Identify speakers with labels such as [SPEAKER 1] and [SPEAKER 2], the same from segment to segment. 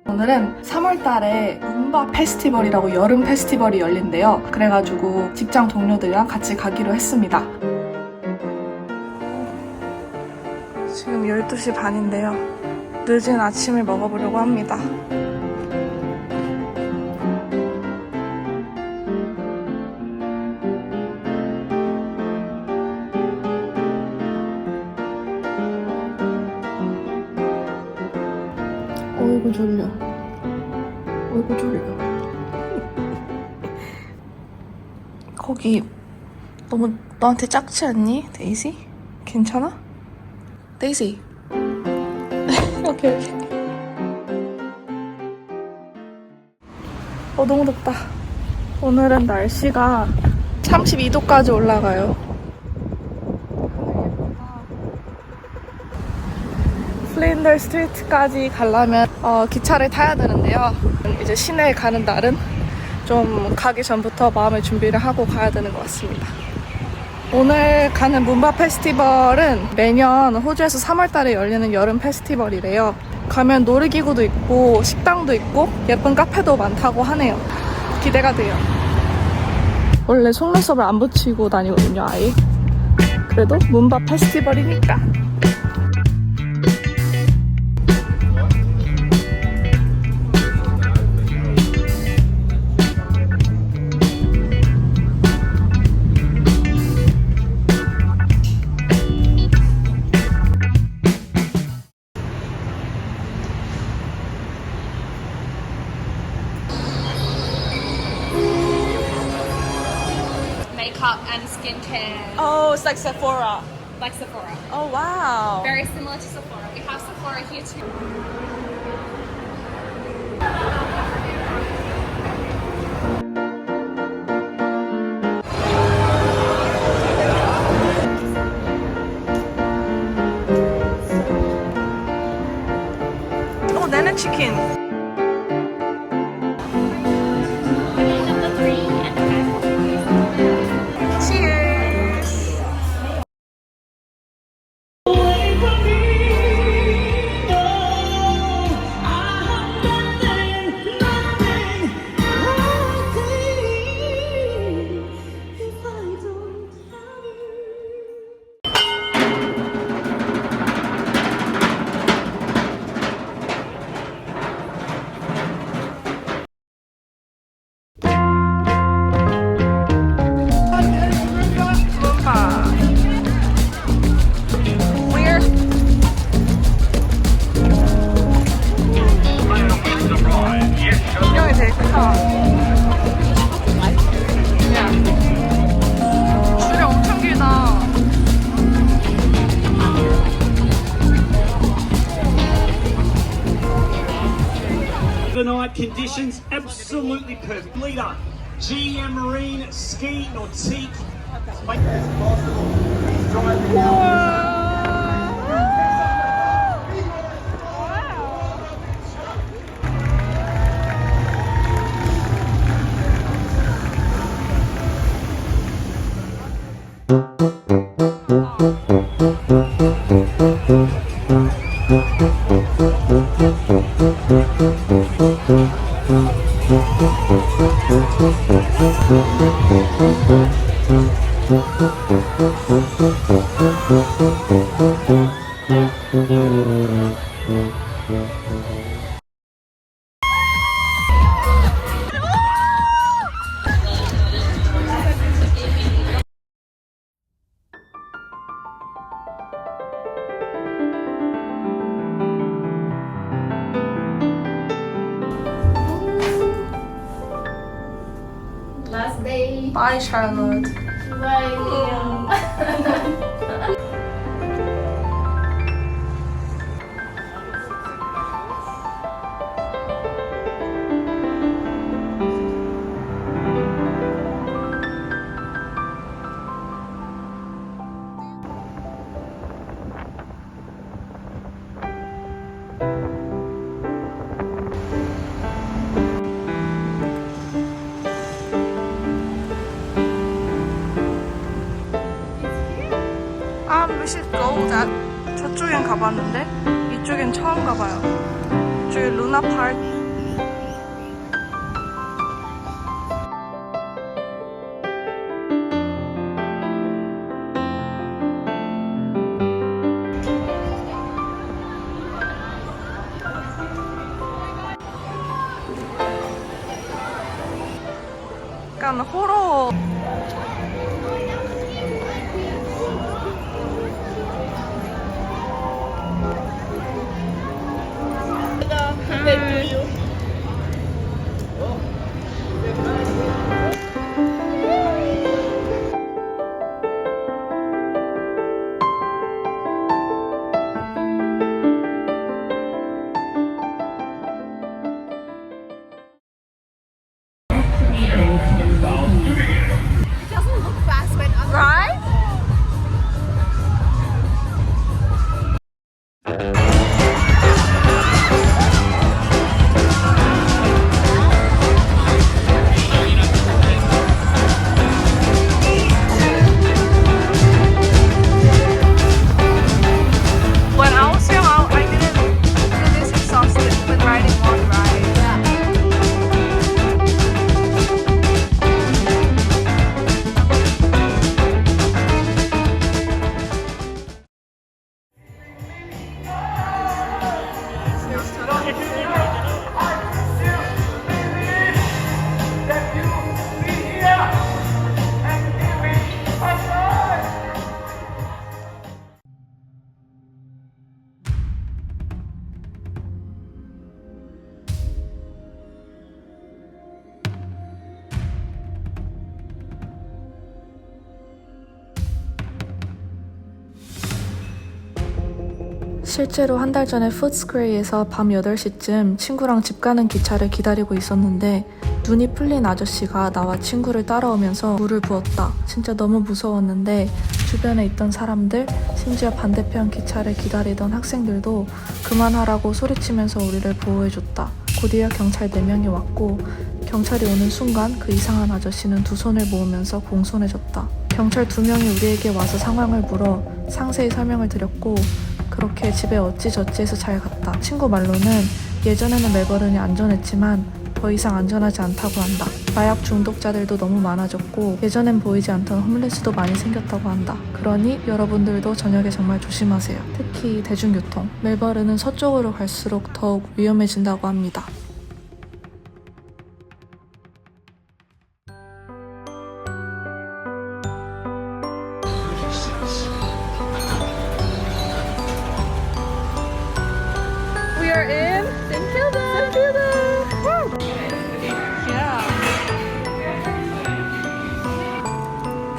[SPEAKER 1] 오늘은 3월달에 룸바 페스티벌이라고 여름 페스티벌이 열린대요. 그래가지고 직장 동료들이랑 같이 가기로 했습니다. 지금 12시 반인데요. 늦은 아침을 먹어보려고 합니다. 어이구 졸려. 어이구 졸려. 거기 너무 너한테 작지 않니? 데이지? 괜찮아? 데이지? 오케이 오케이. 너무 덥다. 오늘은 날씨가 32도까지 올라가요. 필더 스트리트까지 가려면 기차를 타야 되는데요. 이제 시내에 가는 날은 좀 가기 전부터 마음의 준비를 하고 가야 되는 것 같습니다. 오늘 가는 룸바 페스티벌은 매년 호주에서 3월달에 열리는 여름 페스티벌이래요. 가면 놀이기구도 있고 식당도 있고 예쁜 카페도 많다고 하네요. 기대가 돼요. 원래 속눈썹을 안 붙이고 다니거든요, 아예. 그래도 룸바 페스티벌이니까.
[SPEAKER 2] Makeup and skincare.
[SPEAKER 1] Oh, it's like Sephora.
[SPEAKER 2] Like Sephora.
[SPEAKER 1] Oh, wow.
[SPEAKER 2] Very similar to Sephora. We have Sephora here too.
[SPEAKER 1] Oh, nana chicken. Cheers.
[SPEAKER 3] Overnight conditions absolutely perfect. Leader, GM Marine, Ski, Nautique.
[SPEAKER 2] Last day.
[SPEAKER 1] Bye, Charlotte.
[SPEAKER 2] Bye.
[SPEAKER 1] should go that 저쪽엔 가봤는데 이쪽엔 처음 가봐요. 저기 루나파크 약간 호러. Right? When I was young, I didn't feel this exhausted when riding one ride. 실제로 한 달 전에 푸츠로이에서 밤 8시쯤 친구랑 집 가는 기차를 기다리고 있었는데 눈이 풀린 아저씨가 나와 친구를 따라오면서 물을 부었다. 진짜 너무 무서웠는데 주변에 있던 사람들, 심지어 반대편 기차를 기다리던 학생들도 그만하라고 소리치면서 우리를 보호해줬다. 곧이어 경찰 4명이 왔고 경찰이 오는 순간 그 이상한 아저씨는 두 손을 모으면서 공손해졌다. 경찰 2명이 우리에게 와서 상황을 물어 상세히 설명을 드렸고 그렇게 집에 어찌저찌해서 잘 갔다. 친구 말로는 예전에는 멜버른이 안전했지만 더 이상 안전하지 않다고 한다. 마약 중독자들도 너무 많아졌고 예전엔 보이지 않던 홈레스도 많이 생겼다고 한다. 그러니 여러분들도 저녁에 정말 조심하세요. 특히 대중교통. 멜버른은 서쪽으로 갈수록 더욱 위험해진다고 합니다. We are in Kilda. Yeah.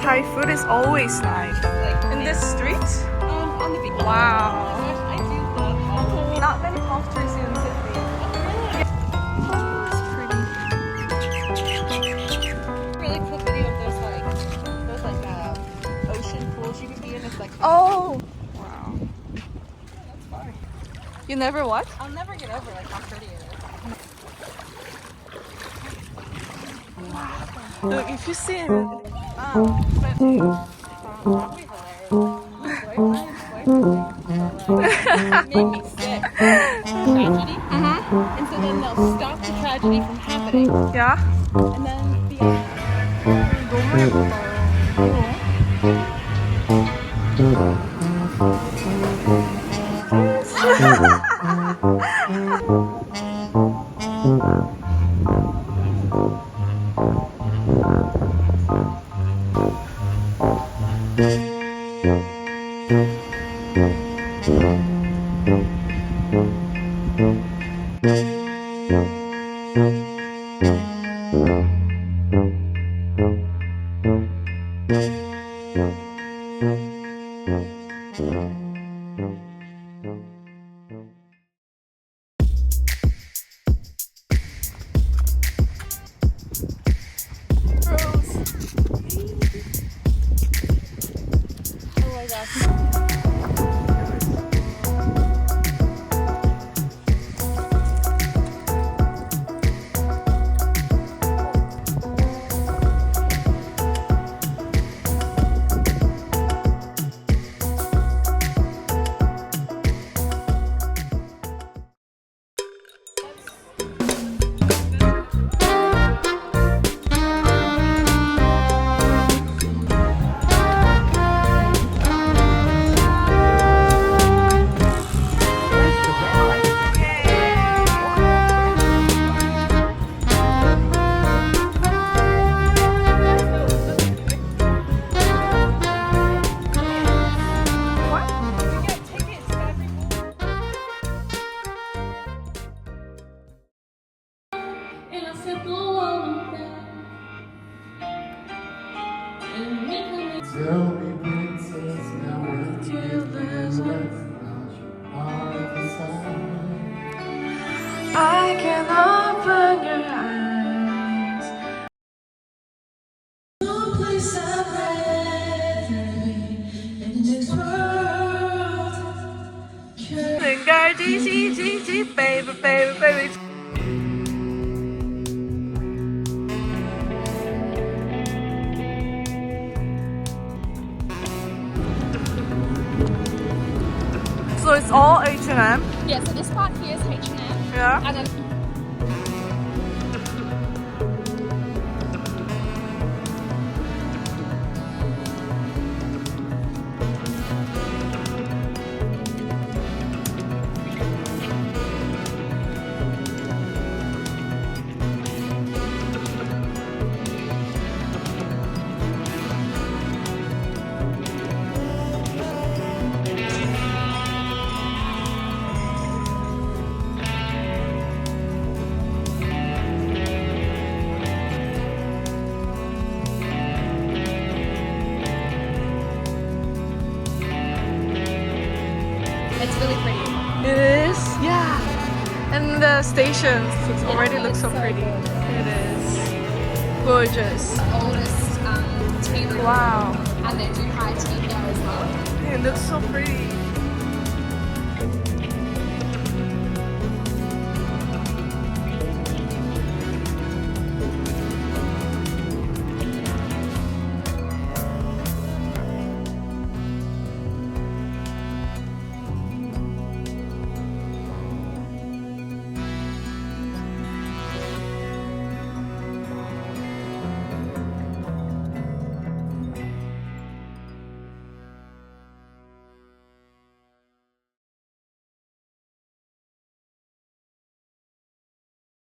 [SPEAKER 1] Thai food is always nice. In this street?
[SPEAKER 2] On the beach.
[SPEAKER 1] Wow.
[SPEAKER 2] I do love
[SPEAKER 1] Not many palm trees in Sydney. Oh, it's pretty.
[SPEAKER 2] really cool video of those ocean pools you can be in. It's like
[SPEAKER 1] Oh. Wow.
[SPEAKER 2] that's fun.
[SPEAKER 1] You never what?
[SPEAKER 2] I'll never get over like how pretty it is.
[SPEAKER 1] Look, if you see it.
[SPEAKER 2] Make me sick. Tragedy. And so then they'll stop the tragedy from happening.
[SPEAKER 1] Yeah.
[SPEAKER 2] And then the
[SPEAKER 1] 너무 예쁘다.
[SPEAKER 4] Tell me, princess, now when you live heart inside.
[SPEAKER 1] I can open your eyes.
[SPEAKER 5] No place I'd rather be in this world.
[SPEAKER 1] girl, G, baby, baby, baby. So it's all H&M.
[SPEAKER 2] Yeah, so this part here is H&M.
[SPEAKER 1] Yeah.
[SPEAKER 2] And then it's really pretty.
[SPEAKER 1] It is? Yeah. And the stations already look so pretty. It is. Gorgeous.
[SPEAKER 2] Oldest tea room.
[SPEAKER 1] Wow.
[SPEAKER 2] And they do high tea here as well.
[SPEAKER 1] It looks so pretty.